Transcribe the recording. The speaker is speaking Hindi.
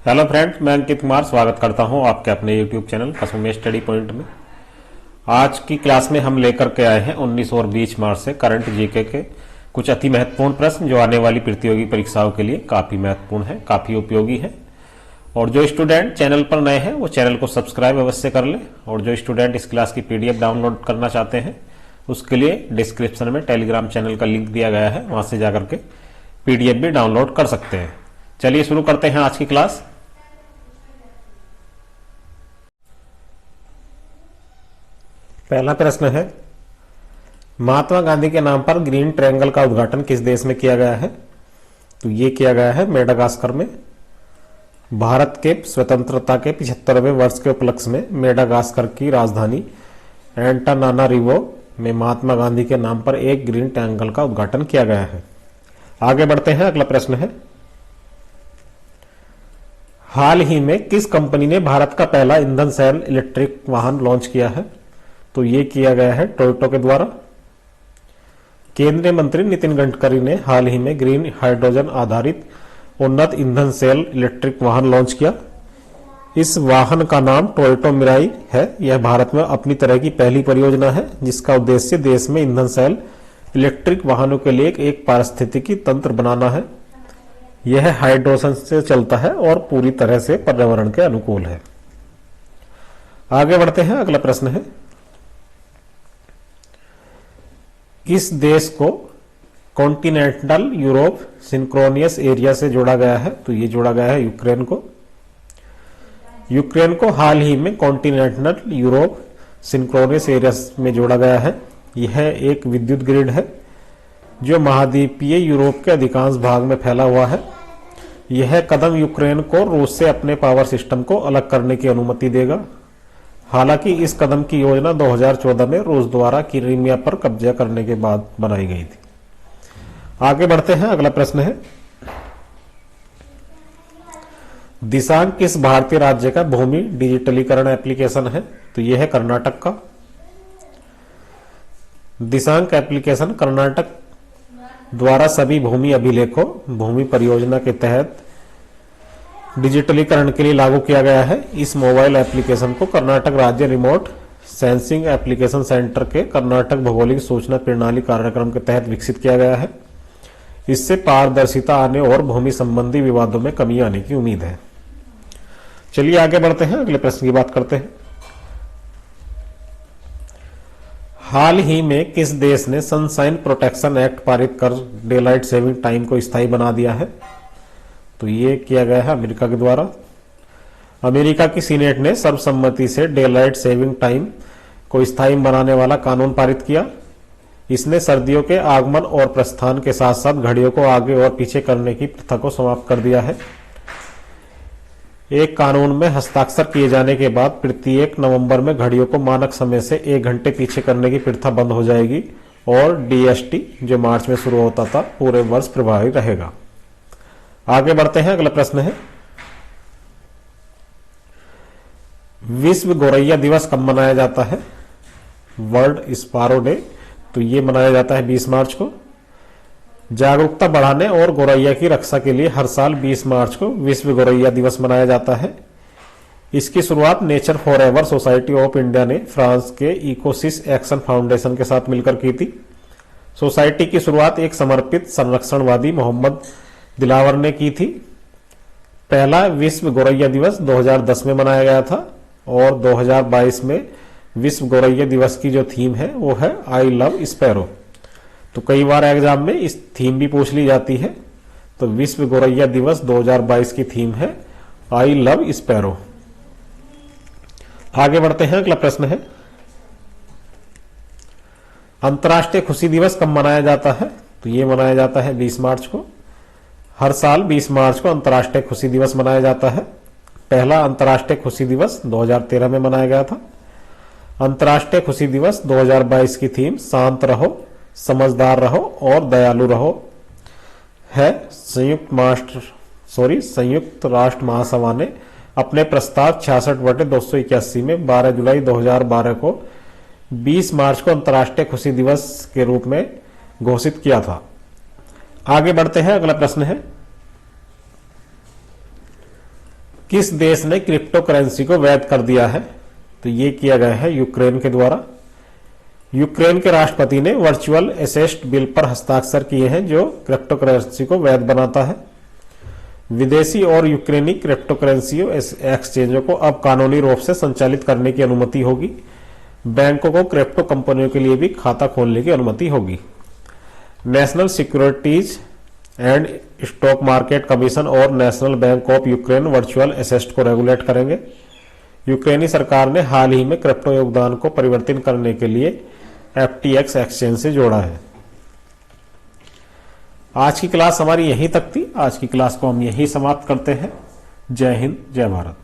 हेलो फ्रेंड्स, मैं अंकित कुमार स्वागत करता हूं आपके अपने यूट्यूब चैनल कसम में स्टडी पॉइंट में। आज की क्लास में हम लेकर के आए हैं 19 और 20 मार्च से करंट जीके के कुछ अति महत्वपूर्ण प्रश्न जो आने वाली प्रतियोगी परीक्षाओं के लिए काफी महत्वपूर्ण है, काफी उपयोगी है। और जो स्टूडेंट चैनल पर नए हैं वो चैनल को सब्सक्राइब अवश्य कर ले। और जो स्टूडेंट इस क्लास की पीडीएफ डाउनलोड करना चाहते हैं उसके लिए डिस्क्रिप्शन में टेलीग्राम चैनल का लिंक दिया गया है, वहां से जाकर के पीडीएफ भी डाउनलोड कर सकते हैं। चलिए शुरू करते हैं आज की क्लास। पहला प्रश्न है, महात्मा गांधी के नाम पर ग्रीन ट्रायंगल का उद्घाटन किस देश में किया गया है? तो ये किया गया है मेडागास्कर में। भारत के स्वतंत्रता के 75वें वर्ष के उपलक्ष्य में मेडागास्कर की राजधानी एंटानानारिवो में महात्मा गांधी के नाम पर एक ग्रीन ट्रायंगल का उद्घाटन किया गया है। आगे बढ़ते हैं, अगला प्रश्न है, हाल ही में किस कंपनी ने भारत का पहला ईंधन सेल इलेक्ट्रिक वाहन लॉन्च किया है? तो ये किया गया है टोयोटा के द्वारा। केंद्रीय मंत्री नितिन गडकरी ने हाल ही में ग्रीन हाइड्रोजन आधारित उन्नत ईंधन सेल इलेक्ट्रिक वाहन लॉन्च किया। इस वाहन का नाम टोयोटा मिराई है। यह भारत में अपनी तरह की पहली परियोजना है जिसका उद्देश्य देश में ईंधन सेल इलेक्ट्रिक वाहनों के लिए एक पारिस्थितिकी तंत्र बनाना है। यह हाइड्रोजन से चलता है और पूरी तरह से पर्यावरण के अनुकूल है। आगे बढ़ते हैं, अगला प्रश्न है, किस देश को कॉन्टिनेंटल यूरोप सिंक्रोनियस एरिया से जोड़ा गया है? तो ये जोड़ा गया है यूक्रेन को। यूक्रेन को हाल ही में कॉन्टिनेंटल यूरोप सिंक्रोनियस एरिया में जोड़ा गया है। यह एक विद्युत ग्रिड है जो महाद्वीपीय यूरोप के अधिकांश भाग में फैला हुआ है। यह कदम यूक्रेन को रूस से अपने पावर सिस्टम को अलग करने की अनुमति देगा। हालांकि इस कदम की योजना 2014 में रूस द्वारा क्रीमिया पर कब्जा करने के बाद बनाई गई थी। आगे बढ़ते हैं, अगला प्रश्न है, दिशांग किस भारतीय राज्य का भूमि डिजिटलीकरण एप्लीकेशन है? तो यह है कर्नाटक का। दिशांक एप्लीकेशन कर्नाटक द्वारा सभी भूमि अभिलेखों भूमि परियोजना के तहत डिजिटलीकरण के लिए लागू किया गया है। इस मोबाइल एप्लीकेशन को कर्नाटक राज्य रिमोट सेंसिंग एप्लीकेशन सेंटर के कर्नाटक भौगोलिक सूचना प्रणाली कार्यक्रम के तहत विकसित किया गया है। इससे पारदर्शिता आने और भूमि संबंधी विवादों में कमी आने की उम्मीद है। चलिए आगे बढ़ते हैं, अगले प्रश्न की बात करते हैं। हाल ही में किस देश ने सनशाइन प्रोटेक्शन एक्ट पारित कर डेलाइट सेविंग टाइम को स्थायी बना दिया है? तो ये किया गया है अमेरिका के द्वारा। अमेरिका की सीनेट ने सर्वसम्मति से डेलाइट सेविंग टाइम को स्थायी बनाने वाला कानून पारित किया। इसने सर्दियों के आगमन और प्रस्थान के साथ साथ घड़ियों को आगे और पीछे करने की प्रथा को समाप्त कर दिया है। एक कानून में हस्ताक्षर किए जाने के बाद प्रत्येक नवंबर में घड़ियों को मानक समय से 1 घंटे पीछे करने की प्रथा बंद हो जाएगी और डीएसटी जो मार्च में शुरू होता था पूरे वर्ष प्रभावी रहेगा। आगे बढ़ते हैं, अगला प्रश्न है, विश्व गौरैया दिवस कब मनाया जाता है? World sparrow day. तो ये मनाया जाता है 20 मार्च को। जागरूकता बढ़ाने और गौरैया की रक्षा के लिए हर साल 20 मार्च को विश्व गौरैया दिवस मनाया जाता है। इसकी शुरुआत nature forever society of India ने फ्रांस के इकोसिस एक्शन फाउंडेशन के साथ मिलकर की थी। सोसाइटी की शुरुआत एक समर्पित संरक्षणवादी मोहम्मद दिलावर ने की थी। पहला विश्व गौरैया दिवस 2010 में मनाया गया था और 2022 में विश्व गौरैया दिवस की जो थीम है वो है आई लव स्पैरो। तो कई बार एग्जाम में इस थीम भी पूछ ली जाती है। तो विश्व गौरैया दिवस 2022 की थीम है आई लव स्पैरो। आगे बढ़ते हैं, अगला प्रश्न है, अंतर्राष्ट्रीय खुशी दिवस कब मनाया जाता है? तो ये मनाया जाता है 20 मार्च को। हर साल 20 मार्च को अंतर्राष्ट्रीय खुशी दिवस मनाया जाता है। पहला अंतर्राष्ट्रीय खुशी दिवस 2013 में मनाया गया था। अंतर्राष्ट्रीय खुशी दिवस 2022 की थीम शांत रहो, समझदार रहो और दयालु रहो है। संयुक्त राष्ट्र महासभा ने अपने प्रस्ताव 66/281 में 12 जुलाई 2012 को 20 मार्च को अंतर्राष्ट्रीय खुशी दिवस के रूप में घोषित किया था। आगे बढ़ते हैं, अगला प्रश्न है, किस देश ने क्रिप्टो करेंसी को वैध कर दिया है? तो ये किया गया है यूक्रेन के द्वारा। यूक्रेन के राष्ट्रपति ने वर्चुअल एसेट बिल पर हस्ताक्षर किए हैं जो क्रिप्टो करेंसी को वैध बनाता है। विदेशी और यूक्रेनी क्रिप्टो करेंसी एक्सचेंजों को अब कानूनी रूप से संचालित करने की अनुमति होगी। बैंकों को क्रिप्टो कंपनियों के लिए भी खाता खोलने की अनुमति होगी। National securities and stock market commission और national bank of Ukraine virtual asset को रेगुलेट करेंगे। यूक्रेनी सरकार ने हाल ही में क्रिप्टो योगदान को परिवर्तित करने के लिए FTX एक्सचेंज से जोड़ा है। आज की क्लास हमारी यहीं तक थी। आज की क्लास को हम यहीं समाप्त करते हैं। जय हिंद, जय भारत।